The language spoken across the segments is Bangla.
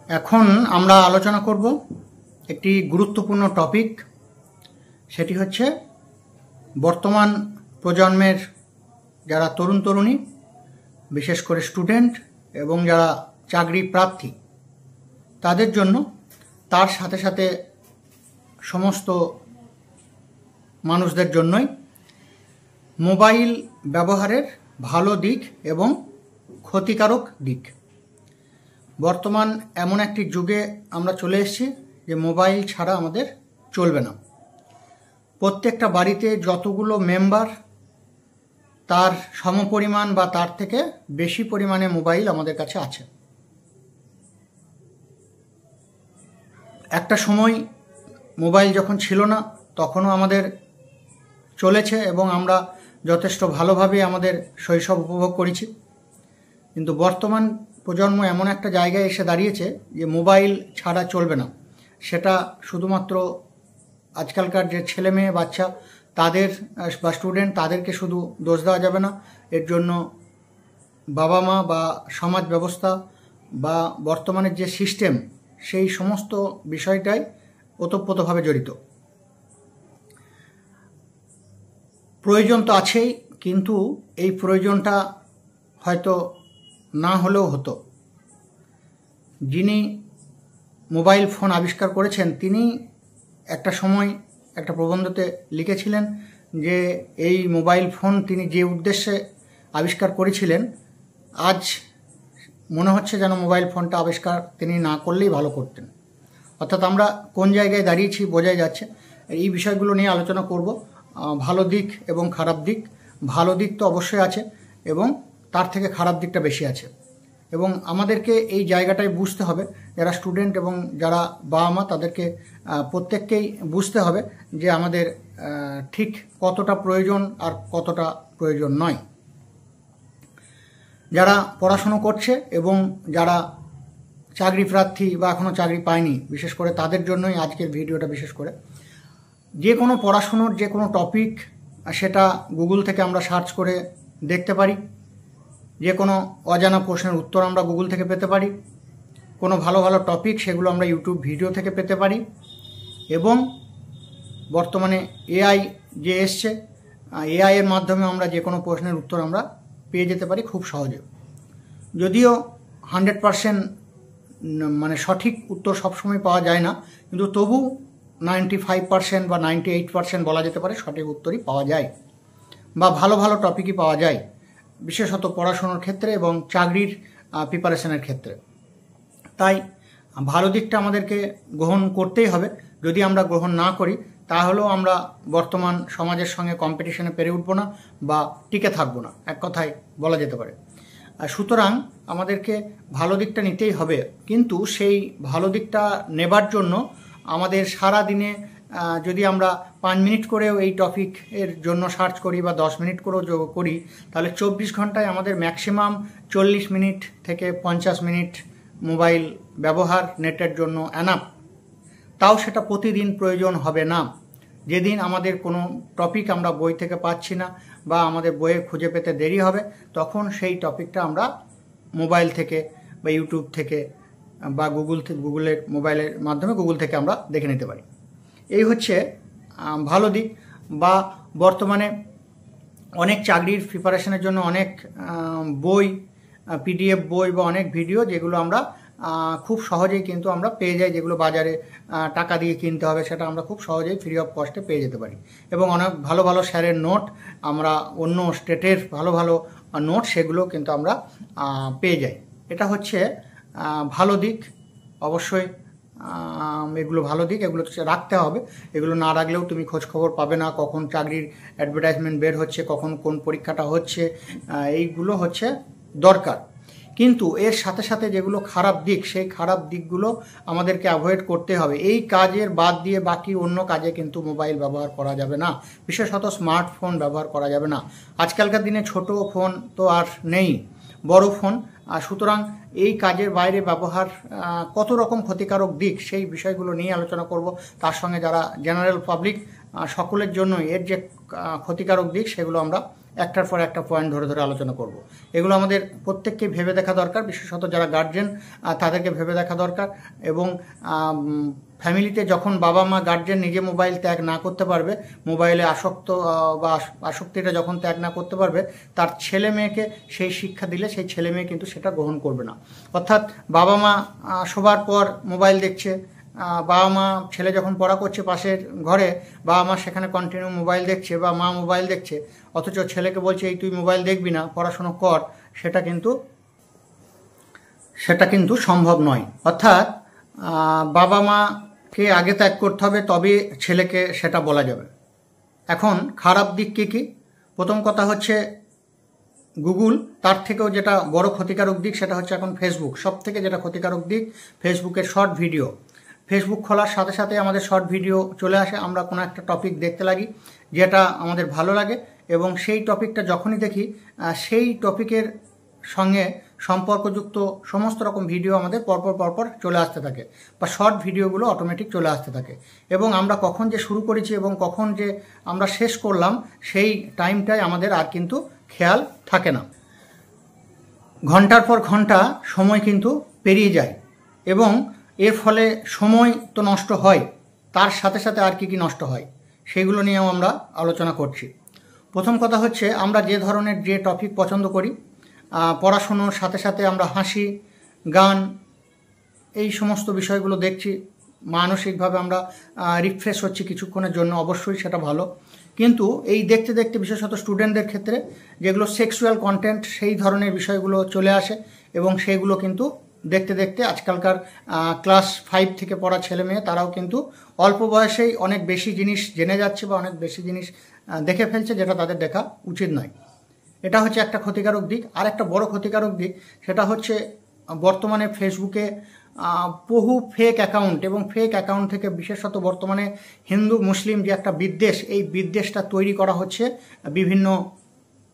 এখন আমরা আলোচনা করব একটি গুরুত্বপূর্ণ টপিক, সেটি হচ্ছে বর্তমান প্রজন্মের যারা তরুণ তরুণী, বিশেষ করে স্টুডেন্ট এবং যারা চাকরি প্রার্থী তাদের জন্য, তার সাথে সাথে সমস্ত মানুষদের জন্যই মোবাইল ব্যবহারের ভালো দিক এবং ক্ষতিকারক দিক। বর্তমান এমন একটি যুগে আমরা চলে এসেছি যে মোবাইল ছাড়া আমাদের চলবে না। প্রত্যেকটা বাড়িতে যতগুলো মেম্বার, তার সমপরিমাণ বা তার থেকে বেশি পরিমাণে মোবাইল আমাদের কাছে আছে। একটা সময় মোবাইল যখন ছিল না তখনও আমাদের চলেছে এবং আমরা যথেষ্ট ভালোভাবে আমাদের শৈশব উপভোগ করেছি। কিন্তু বর্তমান প্রজন্ম এমন একটা জায়গায় এসে দাঁড়িয়েছে যে মোবাইল ছাড়া চলবে না। সেটা শুধুমাত্র আজকালকার যে ছেলে মেয়ে বাচ্চা তাদের বা স্টুডেন্ট তাদেরকে শুধু দোষ দেওয়া যাবে না, এর জন্য বাবা মা বা সমাজ ব্যবস্থা বা বর্তমানের যে সিস্টেম সেই সমস্ত বিষয়টাই ওতপ্রোতভাবে জড়িত। প্রয়োজন তো আছেই, কিন্তু এই প্রয়োজনটা হয়তো না হলেও হতো। যিনি মোবাইল ফোন আবিষ্কার করেছেন তিনি একটা সময় একটা প্রবন্ধতে লিখেছিলেন যে এই মোবাইল ফোন তিনি যে উদ্দেশ্যে আবিষ্কার করেছিলেন, আজ মনে হচ্ছে যেন মোবাইল ফোনটা আবিষ্কার তিনি না করলেই ভালো করতেন। অর্থাৎ আমরা কোন জায়গায় দাঁড়িয়েছি বোঝাই যাচ্ছে। এই বিষয়গুলো নিয়ে আলোচনা করব, ভালো দিক এবং খারাপ দিক। ভালো দিক তো অবশ্যই আছে এবং তার থেকে খারাপ দিকটা বেশি আছে, এবং আমাদেরকে এই জায়গাটাই বুঝতে হবে। যারা স্টুডেন্ট এবং যারা বাবা মা তাদেরকে প্রত্যেককেই বুঝতে হবে যে আমাদের ঠিক কতটা প্রয়োজন আর কতটা প্রয়োজন নয়। যারা পড়াশুনো করছে এবং যারা চাকরি প্রার্থী বা এখনও চাকরি পায়নি, বিশেষ করে তাদের জন্যই আজকের ভিডিওটা। বিশেষ করে যে কোনো পড়াশুনোর যে কোনো টপিক, সেটা গুগল থেকে আমরা সার্চ করে দেখতে পারি। যে কোনো অজানা প্রশ্নের উত্তর আমরা গুগল থেকে পেতে পারি। কোনো ভালো ভালো টপিক সেগুলো আমরা ইউটিউব ভিডিও থেকে পেতে পারি। এবং বর্তমানে এআই যে এসছে, এআই এর মাধ্যমে আমরা যে কোনো প্রশ্নের উত্তর আমরা পেয়ে যেতে পারি খুব সহজে। যদিও 100% মানে সঠিক উত্তর সবসময় পাওয়া যায় না, কিন্তু তবু 95% বা 98% বলা যেতে পারে সঠিক উত্তরই পাওয়া যায় বা ভালো ভালো টপিকই পাওয়া যায়, বিশেষত পড়াশোনার ক্ষেত্রে এবং চাকরির প্রিপারেশনের ক্ষেত্রে। তাই ভালো দিকটা আমাদেরকে গ্রহণ করতেই হবে। যদি আমরা গ্রহণ না করি তাহলেও আমরা বর্তমান সমাজের সঙ্গে কম্পিটিশনে পেরে উঠবো না বা টিকে থাকবো না, এক কথায় বলা যেতে পারে। সুতরাং আমাদেরকে ভালো দিকটা নিতেই হবে, কিন্তু সেই ভালো দিকটা নেবার জন্য আমাদের সারা দিনে যদি আমরা 5 মিনিট করেও এই টপিকের জন্য সার্চ করি বা 10 মিনিট করেও করি, তাহলে 24 ঘন্টায় আমাদের ম্যাক্সিমাম 40 মিনিট থেকে 50 মিনিট মোবাইল ব্যবহার নেটের জন্য এনাফ। তাও সেটা প্রতিদিন প্রয়োজন হবে না। যেদিন আমাদের কোনো টপিক আমরা বই থেকে পাচ্ছি না বা আমাদের বইয়ে খুঁজে পেতে দেরি হবে, তখন সেই টপিকটা আমরা মোবাইল থেকে বা ইউটিউব থেকে বা গুগলের মোবাইলের মাধ্যমে গুগল থেকে আমরা দেখে নিতে পারি। এই হচ্ছে ভালো দিক। বা বর্তমানে অনেক চাকরির প্রিপারেশনের জন্য অনেক বই, পিডিএফ বই বা অনেক ভিডিও যেগুলো আমরা খুব সহজেই কিন্তু আমরা পেয়ে যাই, যেগুলো বাজারে টাকা দিয়ে কিনতে হবে সেটা আমরা খুব সহজেই ফ্রি অফ কস্টে পেয়ে যেতে পারি। এবং অনেক ভালো ভালো স্যারের নোট, আমরা অন্য স্টেটের ভালো ভালো নোট সেগুলো কিন্তু আমরা পেয়ে যাই। এটা হচ্ছে ভালো দিক। অবশ্যই এগুলো ভালো দিক, এগুলো রাখতে হবে। এগুলো না রাখলেও তুমি খোঁজ খবর পাবে না কখন চাকরির অ্যাডভার্টাইজমেন্ট বের হচ্ছে, কখন কোন পরীক্ষাটা হচ্ছে। এইগুলো হচ্ছে দরকার। কিন্তু এর সাথে সাথে যেগুলো খারাপ দিক, সেই খারাপ দিকগুলো আমাদেরকে অ্যাভয়েড করতে হবে। এই কাজের বাদ দিয়ে বাকি অন্য কাজে কিন্তু মোবাইল ব্যবহার করা যাবে না, বিশেষত স্মার্টফোন ব্যবহার করা যাবে না। আজকালকার দিনে ছোট ফোন তো আর নেই, বড় ফোন। সুতরাং এই কাজের বাইরে ব্যবহার কত রকম ক্ষতিকারক দিক, সেই বিষয়গুলো নিয়ে আলোচনা করব। তার সঙ্গে যারা জেনারেল পাবলিক সকলের জন্য এর যে ক্ষতিকারক দিক সেগুলো আমরা একটার পর একটা পয়েন্ট ধরে ধরে আলোচনা করব। এগুলো আমাদের প্রত্যেককেই ভেবে দেখা দরকার, বিশেষত যারা গার্জেন তাদেরকে ভেবে দেখা দরকার। এবং ফ্যামিলিতে যখন বাবা মা গার্জেন নিজে মোবাইল ত্যাগ না করতে পারবে, মোবাইলে আসক্ত বা আসক্তিটা যখন ত্যাগ না করতে পারবে, তার ছেলে মেয়েকে সেই শিক্ষা দিলে সেই ছেলে মেয়ে কিন্তু সেটা গ্রহণ করবে না। অর্থাৎ বাবা মা শোবার পর মোবাইল দেখছে, বাবা মা ছেলে যখন পড়া করছে পাশের ঘরে, বাবা মা সেখানে কন্টিনিউ মোবাইল দেখছে বা মা মোবাইল দেখছে, অথচ ছেলেকে বলছে এই তুই মোবাইল দেখবি না, পড়াশুনো কর, সেটা কিন্তু সম্ভব নয়। অর্থাৎ বাবা মাকে আগে ত্যাগ করতে হবে, তবে ছেলেকে সেটা বলা যাবে। এখন খারাপ দিক কী? প্রথম কথা হচ্ছে গুগল, তার থেকেও যেটা বড় ক্ষতিকারক দিক সেটা হচ্ছে এখন ফেসবুক। সব থেকে যেটা ক্ষতিকারক দিক ফেসবুকের শর্ট ভিডিও। ফেসবুক খোলার সাথে সাথে আমাদের শর্ট ভিডিও চলে আসে, আমরা কোনো একটা টপিক দেখতে লাগি যেটা আমাদের ভালো লাগে, এবং সেই টপিকটা যখনই দেখি সেই টপিকের সঙ্গে সম্পর্কযুক্ত সমস্ত রকম ভিডিও আমাদের পরপর চলে আসতে থাকে, বা শর্ট ভিডিওগুলো অটোমেটিক চলে আসতে থাকে। এবং আমরা কখন যে শুরু করেছি এবং কখন যে আমরা শেষ করলাম সেই টাইমটাই আমাদের আর কিন্তু খেয়াল থাকে না। ঘন্টার পর ঘন্টা সময় কিন্তু পেরিয়ে যায়, এবং এর ফলে সময় তো নষ্ট হয়, তার সাথে সাথে আর কি নষ্ট হয় সেগুলো নিয়েও আমরা আলোচনা করছি। প্রথম কথা হচ্ছে আমরা যে ধরনের যে টপিক পছন্দ করি, পড়াশুনোর সাথে সাথে আমরা হাসি, গান, এই সমস্ত বিষয়গুলো দেখছি, মানসিকভাবে আমরা রিফ্রেশ হচ্ছি কিছুক্ষণের জন্য, অবশ্যই সেটা ভালো। কিন্তু এই দেখতে দেখতে বিশেষত স্টুডেন্টদের ক্ষেত্রে যেগুলো সেক্সুয়াল কন্টেন্ট, সেই ধরনের বিষয়গুলো চলে আসে, এবং সেইগুলো কিন্তু দেখতে দেখতে আজকালকার ক্লাস 5 থেকে পড়া ছেলে মেয়ে তারাও কিন্তু অল্প বয়সেই অনেক বেশি জিনিস জেনে যাচ্ছে বা অনেক বেশি জিনিস দেখে ফেলছে, যেটা তাদের দেখা উচিত নয়। এটা হচ্ছে একটা ক্ষতিকারক দিক। আর একটা বড় ক্ষতিকারক দিক সেটা হচ্ছে বর্তমানে ফেসবুকে বহু ফেক অ্যাকাউন্ট, এবং ফেক অ্যাকাউন্ট থেকে বিশেষত বর্তমানে হিন্দু মুসলিম যে একটা বিদ্বেষ, এই বিদ্বেষটা তৈরি করা হচ্ছে বিভিন্ন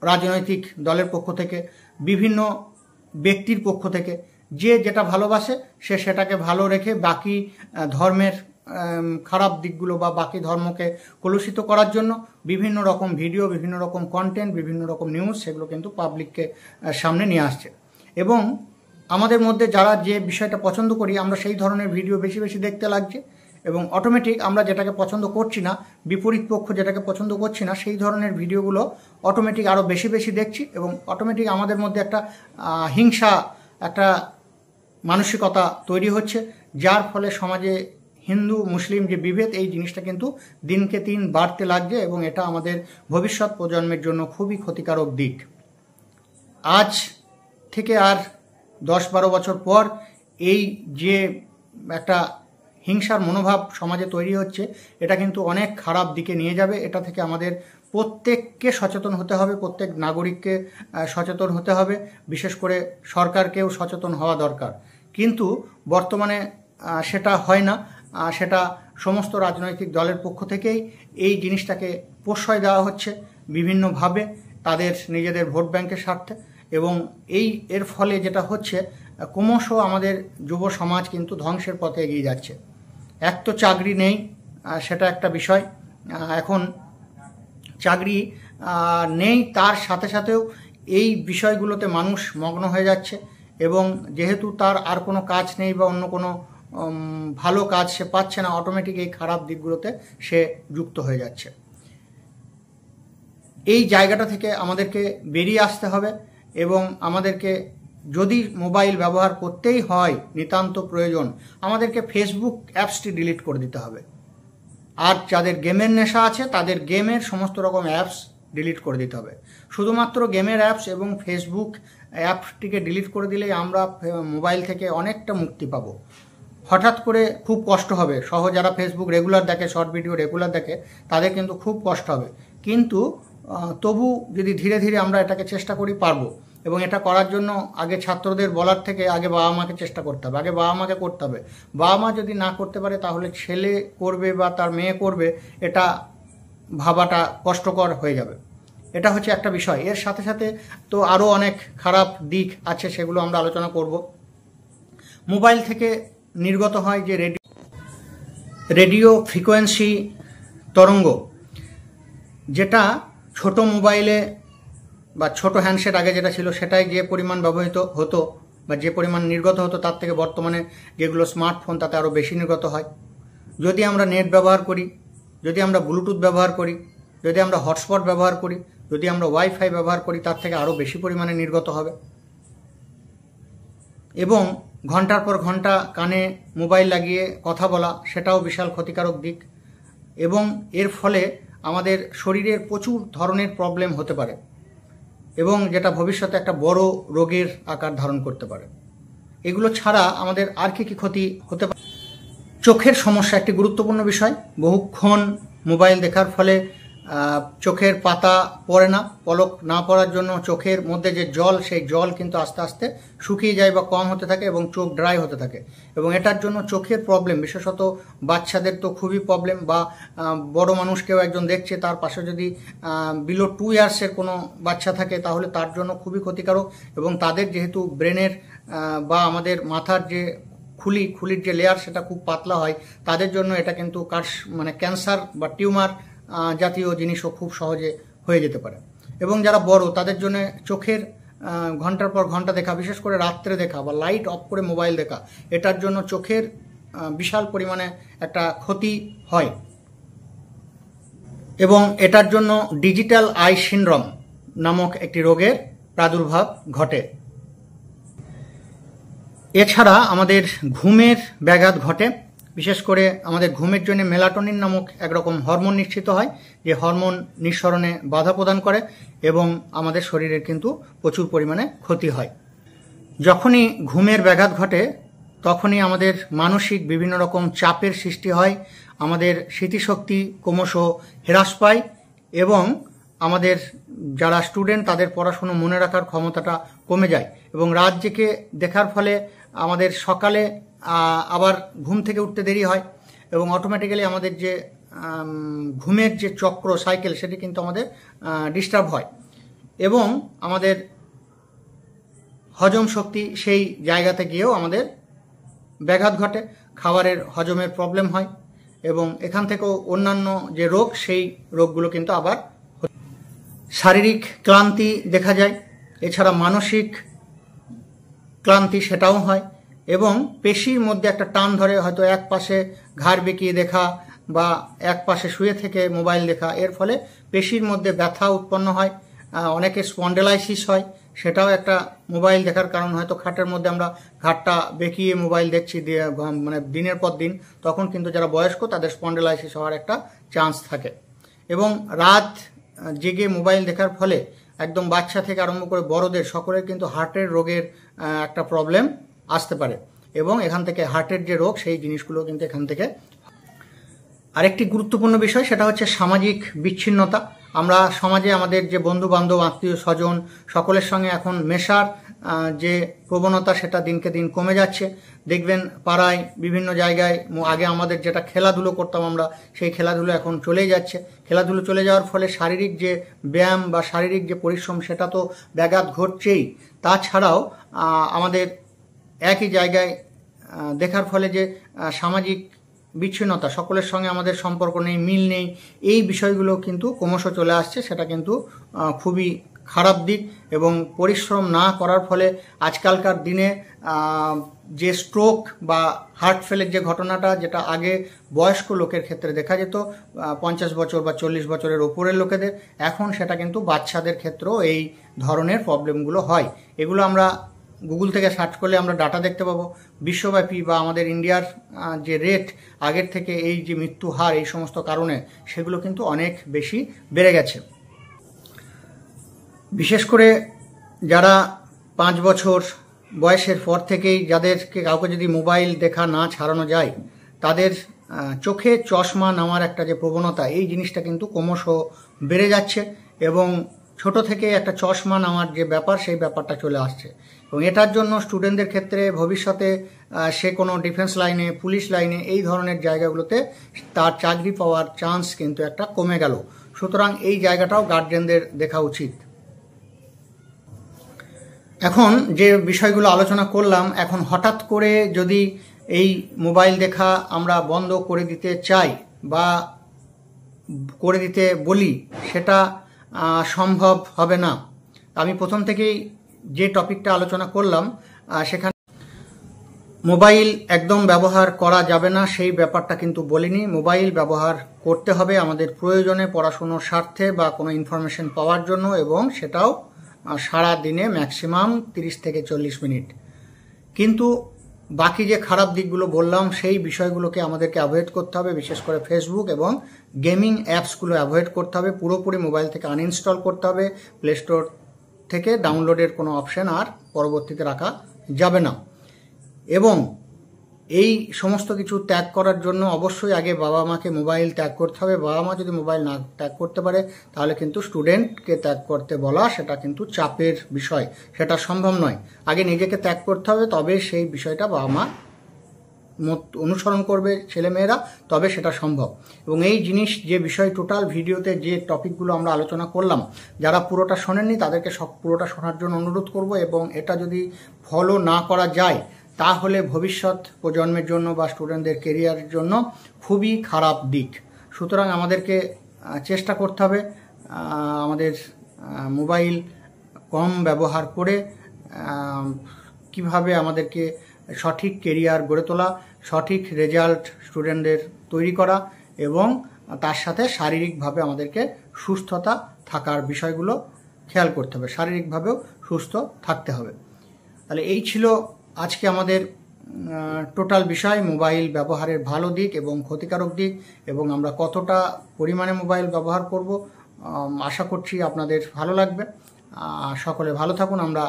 রাজনৈতিক দলের পক্ষ থেকে, বিভিন্ন ব্যক্তির পক্ষ থেকে। যে যেটা ভালোবাসে সে সেটাকে ভালো রেখে বাকি ধর্মের খারাপ দিকগুলো বা বাকি ধর্মকে কলুষিত করার জন্য বিভিন্ন রকম ভিডিও, বিভিন্ন রকম কন্টেন্ট, বিভিন্ন রকম নিউজ, সেগুলো কিন্তু পাবলিককে সামনে নিয়ে আসছে। এবং আমাদের মধ্যে যারা যে বিষয়টা পছন্দ করি, আমরা সেই ধরনের ভিডিও বেশি বেশি দেখতে লাগছে, এবং অটোমেটিক আমরা যেটাকে পছন্দ করছি না, বিপরীত পক্ষ যেটাকে পছন্দ করছি না, সেই ধরনের ভিডিওগুলো অটোমেটিক আরও বেশি বেশি দেখছি, এবং অটোমেটিক আমাদের মধ্যে একটা হিংসা, একটা মানসিকতা তৈরি হচ্ছে, যার ফলে সমাজে হিন্দু মুসলিম যে বিভেদ, এই জিনিসটা কিন্তু দিনকে দিন বাড়তে লাগছে, এবং এটা আমাদের ভবিষ্যৎ প্রজন্মের জন্য খুবই ক্ষতিকারক দিক। আজ থেকে আর 10-12 বছর পর এই যে একটা হিংসার মনোভাব সমাজে তৈরি হচ্ছে, এটা কিন্তু অনেক খারাপ দিকে নিয়ে যাবে। এটা থেকে আমাদের প্রত্যেককে সচেতন হতে হবে, প্রত্যেক নাগরিককে সচেতন হতে হবে, বিশেষ করে সরকারকেও সচেতন হওয়া দরকার। কিন্তু বর্তমানে সেটা হয় না, সেটা সমস্ত রাজনৈতিক দলের পক্ষ থেকেই এই জিনিসটাকে প্রশ্রয় দেওয়া হচ্ছে বিভিন্নভাবে তাদের নিজেদের ভোট ব্যাংকের স্বার্থে, এবং এর ফলে যেটা হচ্ছে ক্রমশ আমাদের যুব সমাজ কিন্তু ধ্বংসের পথে এগিয়ে যাচ্ছে। এক তো চাকরি নেই, সেটা একটা বিষয়, এখন চাকরি নেই, তার সাথে সাথেও এই বিষয়গুলোতে মানুষ মগ্ন হয়ে যাচ্ছে, এবং যেহেতু তার আর কোনো কাজ নেই বা অন্য কোনো ভালো কাজ সে পাচ্ছে না, অটোমেটিক এই খারাপ দিকগুলোতে সে যুক্ত হয়ে যাচ্ছে। এই জায়গাটা থেকে আমাদেরকে বেরিয়ে আসতে হবে, এবং আমাদেরকে যদি মোবাইল ব্যবহার করতেই হয় নিতান্ত প্রয়োজন, আমাদেরকে ফেসবুক অ্যাপসটি ডিলিট করে দিতে হবে। আর যাদের গেমের নেশা আছে তাদের গেমের সমস্ত রকম অ্যাপস ডিলিট করে দিতে হবে। শুধুমাত্র গেমের অ্যাপস এবং ফেসবুক অ্যাপটিকে ডিলিট করে দিলেই আমরা মোবাইল থেকে অনেকটা মুক্তি পাবো। হঠাৎ করে খুব কষ্ট হবে, যারা ফেসবুক রেগুলার দেখে, শর্ট ভিডিও রেগুলার দেখে, তাদের কিন্তু খুব কষ্ট হবে, কিন্তু তবু যদি ধীরে ধীরে আমরা এটাকে চেষ্টা করি, পারবো। এবং এটা করার জন্য আগে ছাত্রদের বলার থেকে আগে বাবা মাকে চেষ্টা করতে হবে, আগে বাবা মাকে করতে হবে। বাবা মা যদি না করতে পারে তাহলে ছেলে করবে বা তার মেয়ে করবে, এটা ভাবাটা কষ্টকর হয়ে যাবে। এটা হচ্ছে একটা বিষয়। এর সাথে সাথে তো আরও অনেক খারাপ দিক আছে, সেগুলো আমরা আলোচনা করব। মোবাইল থেকে নির্গত হয় যে রেডিও ফ্রিকোয়েন্সি তরঙ্গ, যেটা ছোট মোবাইলে বা ছোট হ্যান্ডসেট আগে যেটা ছিল সেটাই যে পরিমাণ ব্যবহৃত হতো বা যে পরিমাণ নির্গত হতো তার থেকে বর্তমানে যেগুলো স্মার্টফোন তাতে আরও বেশি নির্গত হয়। যদি আমরা নেট ব্যবহার করি, যদি আমরা ব্লুটুথ ব্যবহার করি, যদি আমরা হটস্পট ব্যবহার করি, যদি আমরা ওয়াইফাই ব্যবহার করি, তার থেকে আরও বেশি পরিমাণে নির্গত হবে। এবং ঘন্টার পর ঘন্টা কানে মোবাইল লাগিয়ে কথা বলা, সেটাও বিশাল ক্ষতিকারক দিক। এবং এর ফলে আমাদের শরীরের প্রচুর ধরনের প্রবলেম হতে পারে এবং যেটা ভবিষ্যতে একটা বড় রোগের আকার ধারণ করতে পারে। এগুলো ছাড়া আমাদের আর কি ক্ষতি হতে পারে? চোখের সমস্যা একটি গুরুত্বপূর্ণ বিষয়। বহুক্ষণ মোবাইল দেখার ফলে চোখের পাতা পড়ে না, পলক না পড়ার জন্য চোখের মধ্যে যে জল, সেই জল কিন্তু আস্তে আস্তে শুকিয়ে যায় বা কম হতে থাকে এবং চোখ ড্রাই হতে থাকে। এবং এটার জন্য চোখের প্রবলেম, বিশেষত বাচ্চাদের তো খুবই প্রবলেম, বা বড় মানুষকেও একজন দেখছে, তার পাশে যদি বিলো 2 ইয়ার্সের কোনো বাচ্চা থাকে তাহলে তার জন্য খুবই ক্ষতিকারক। এবং তাদের যেহেতু ব্রেনের বা আমাদের মাথার যে খুলির যে লেয়ার সেটা খুব পাতলা হয়, তাদের জন্য এটা কিন্তু ক্যান্সার বা টিউমার জাতীয় জিনিসও খুব সহজে হয়ে যেতে পারে। এবং যারা বড় তাদের জন্য চোখের ঘন্টার পর ঘন্টা দেখা, বিশেষ করে রাত্রে দেখা বা লাইট অফ করে মোবাইল দেখা, এটার জন্য চোখের বিশাল পরিমাণে একটা ক্ষতি হয়। এবং এটার জন্য ডিজিটাল আই সিনড্রোম নামক একটি রোগের প্রাদুর্ভাব ঘটে। এছাড়া আমাদের ঘুমের ব্যাঘাত ঘটে। বিশেষ করে আমাদের ঘুমের জন্য মেলাটোনিন নামক একরকম হরমোন নিঃসৃত হয়, যে হরমোন নিঃসরণে বাধা প্রদান করে এবং আমাদের শরীরের কিন্তু প্রচুর পরিমাণে ক্ষতি হয়। যখনই ঘুমের ব্যাঘাত ঘটে তখনই আমাদের মানসিক বিভিন্ন রকম চাপের সৃষ্টি হয়, আমাদের স্মৃতিশক্তি ক্রমশ হ্রাস পায় এবং আমাদের যারা স্টুডেন্ট তাদের পড়াশুনো মনে রাখার ক্ষমতাটা কমে যায়। এবং রাত জেগে দেখার ফলে আমাদের সকালে আবার ঘুম থেকে উঠতে দেরি হয় এবং অটোমেটিক্যালি আমাদের যে ঘুমের যে চক্র সাইকেল সেটি কিন্তু আমাদের ডিস্টার্ব হয় এবং আমাদের হজম শক্তি সেই জায়গাতে গিয়েও আমাদের ব্যাঘাত ঘটে, খাবারের হজমের প্রবলেম হয় এবং এখান থেকেও অন্যান্য যে রোগ সেই রোগগুলো কিন্তু আবার শারীরিক ক্লান্তি দেখা যায়। এছাড়া মানসিক ক্লান্তি সেটাও হয় এবং পেশির মধ্যে একটা টান ধরে, হয়তো এক পাশে ঘাড় বেঁকিয়ে দেখা বা এক পাশে শুয়ে থেকে মোবাইল দেখা, এর ফলে পেশির মধ্যে ব্যথা উৎপন্ন হয়, অনেকে স্পন্ডেলাইসিস হয়, সেটাও একটা মোবাইল দেখার কারণ। হয়তো খাটের মধ্যে আমরা ঘাটটা বেঁকিয়ে মোবাইল দেখছি দিনের পর দিন, তখন কিন্তু যারা বয়স্ক তাদের স্পন্ডেলাইসিস হওয়ার একটা চান্স থাকে। এবং রাত জেগে মোবাইল দেখার ফলে একদম বাচ্চা থেকে আরম্ভ করে বড়দের সকলের কিন্তু হার্টের রোগের একটা প্রবলেম আসতে পারে এবং এখান থেকে হার্টের যে রোগ সেই জিনিসগুলো কিন্তু এখান থেকে। আরেকটি গুরুত্বপূর্ণ বিষয় সেটা হচ্ছে সামাজিক বিচ্ছিন্নতা। আমরা সমাজে আমাদের যে বন্ধু বান্ধব, আত্মীয় স্বজন সকলের সঙ্গে এখন মেশার যে প্রবণতা সেটা দিনকে দিন কমে যাচ্ছে। দেখবেন পাড়ায় বিভিন্ন জায়গায় আগে আমাদের যেটা খেলাধুলো করতাম আমরা, সেই খেলাধুলো এখন চলেই যাচ্ছে। খেলাধুলো চলে যাওয়ার ফলে শারীরিক যে ব্যায়াম বা শারীরিক যে পরিশ্রম সেটা তো ব্যাঘাত ঘটছেই, তাছাড়াও আমাদের একই জায়গায় দেখার ফলে যে সামাজিক বিচ্ছিন্নতা, সকলের সঙ্গে আমাদের সম্পর্ক নেই, মিল নেই, এই বিষয়গুলো কিন্তু ক্রমশ চলে আসছে। সেটা কিন্তু খুবই খারাপ দিক এবং পরিশ্রম না করার ফলে আজকালকার দিনে যে স্ট্রোক বা হার্ট ফেলের যে ঘটনাটা, যেটা আগে বয়স্ক লোকের ক্ষেত্রে দেখা যেত 50 বছর বা 40 বছরের ওপরের লোকেদের, এখন সেটা কিন্তু বাচ্চাদের ক্ষেত্রেও এই ধরনের প্রবলেমগুলো হয়। এগুলো আমরা গুগল থেকে সার্চ করলে আমরা ডাটা দেখতে পাবো। বিশ্বব্যাপী বা আমাদের ইন্ডিয়ার যে রেট আগের থেকে এই যে মৃত্যু হার এই সমস্ত কারণে সেগুলো কিন্তু অনেক বেশি বেড়ে গেছে। বিশেষ করে যারা 5 বছর বয়সের পর থেকেই যাদেরকে কাউকে যদি মোবাইল দেখা না ছাড়ানো যায়, তাদের চোখে চশমা নেওয়ার একটা যে প্রবণতা, এই জিনিসটা কিন্তু ক্রমশ বেড়ে যাচ্ছে এবং ছোট থেকে একটা চশমা নেওয়ার যে ব্যাপার সেই ব্যাপারটা চলে আসছে। এবং এটার জন্য স্টুডেন্টদের ক্ষেত্রে ভবিষ্যতে সে কোনো ডিফেন্স লাইনে, পুলিশ লাইনে, এই ধরনের জায়গাগুলোতে তার চাকরি পাওয়ার চান্স কিন্তু একটা কমে গেল। সুতরাং এই জায়গাটাও গার্জেনদের দেখা উচিত। এখন যে বিষয়গুলো আলোচনা করলাম, এখন হঠাৎ করে যদি এই মোবাইল দেখা আমরা বন্ধ করে দিতে চাই বা করে দিতে বলি, সেটা সম্ভব হবে না। আমি প্রথম থেকেই যে টপিকটা আলোচনা করলাম সেখানে মোবাইল একদম ব্যবহার করা যাবে না সেই ব্যাপারটা কিন্তু বলিনি। মোবাইল ব্যবহার করতে হবে আমাদের প্রয়োজনে, পড়াশুনোর স্বার্থে বা কোনো ইনফরমেশন পাওয়ার জন্য, এবং সেটাও সারা দিনে ম্যাক্সিমাম 30 থেকে 40 মিনিট। কিন্তু বাকি যে খারাপ দিকগুলো বললাম সেই বিষয়গুলোকে আমাদেরকে অ্যাভয়েড করতে হবে। বিশেষ করে ফেসবুক এবং গেমিং অ্যাপসগুলো অ্যাভয়েড করতে হবে, পুরোপুরি মোবাইল থেকে আনইনস্টল করতে হবে। প্লে স্টোর থেকে ডাউনলোডের কোনো অপশন আর পরবর্তীতে রাখা যাবে না। এবং এই সমস্ত কিছু ত্যাগ করার জন্য অবশ্যই আগে বাবা মাকে মোবাইল ত্যাগ করতে হবে। বাবা মা যদি মোবাইল না ত্যাগ করতে পারে তাহলে কিন্তু স্টুডেন্টকে ত্যাগ করতে বলা সেটা কিন্তু চাপের বিষয়, সেটা সম্ভব নয়। আগে নিজেকে ত্যাগ করতে হবে, তবে সেই বিষয়টা বাবা মা অনুসরণ করবে ছেলেমেয়েরা, তবে সেটা সম্ভব। এবং এই জিনিস যে বিষয় টোটাল ভিডিওতে যে টপিকগুলো আমরা আলোচনা করলাম, যারা পুরোটা শোনেননি তাদেরকে পুরোটা শোনার জন্য অনুরোধ করব। এবং এটা যদি ফলো না করা যায় তাহলে ভবিষ্যৎ প্রজন্মের জন্য বা স্টুডেন্টদের কেরিয়ারের জন্য খুবই খারাপ দিক। সুতরাং আমাদেরকে চেষ্টা করতে হবে আমাদের মোবাইল কম ব্যবহার করে কিভাবে আমাদেরকে সঠিক কেরিয়ার গড়ে তোলা, সঠিক রেজাল্ট স্টুডেন্টদের তৈরি করা, এবং তার সাথে শারীরিকভাবে আমাদেরকে সুস্থতা থাকার বিষয়গুলো খেয়াল করতে হবে, শারীরিকভাবেও সুস্থ থাকতে হবে। তাহলে এই ছিল আজকে আমাদের টোটাল বিষয়, মোবাইল ব্যবহারের ভালো দিক এবং ক্ষতিকারক দিক, এবং আমরা কতটা পরিমাণে মোবাইল ব্যবহার করব। আশা করছি আপনাদের ভালো লাগবে। সকলে ভালো থাকুন। আমরা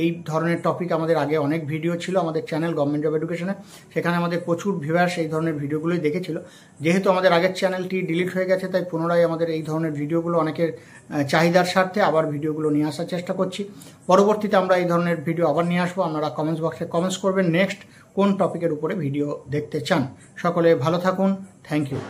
এই ধরনের টপিক আমাদের আগে অনেক ভিডিও ছিল আমাদের চ্যানেল গভর্নমেন্ট জব এডুকেশনে, সেখানে আমাদের প্রচুর ভিউয়ার্স এই ধরনের ভিডিওগুলোই দেখেছিল। যেহেতু আমাদের আগের চ্যানেলটি ডিলিট হয়ে গেছে, তাই পুনরায় আমাদের এই ধরনের ভিডিওগুলো অনেকের চাহিদার স্বার্থে আবার ভিডিওগুলো নিয়ে আসার চেষ্টা করছি। পরবর্তীতে আমরা এই ধরনের ভিডিও আবার নিয়ে আসবো। আপনারা কমেন্টস বক্সে কমেন্টস করবেন নেক্সট কোন টপিকের উপরে ভিডিও দেখতে চান। সকলে ভালো থাকুন। Thank you.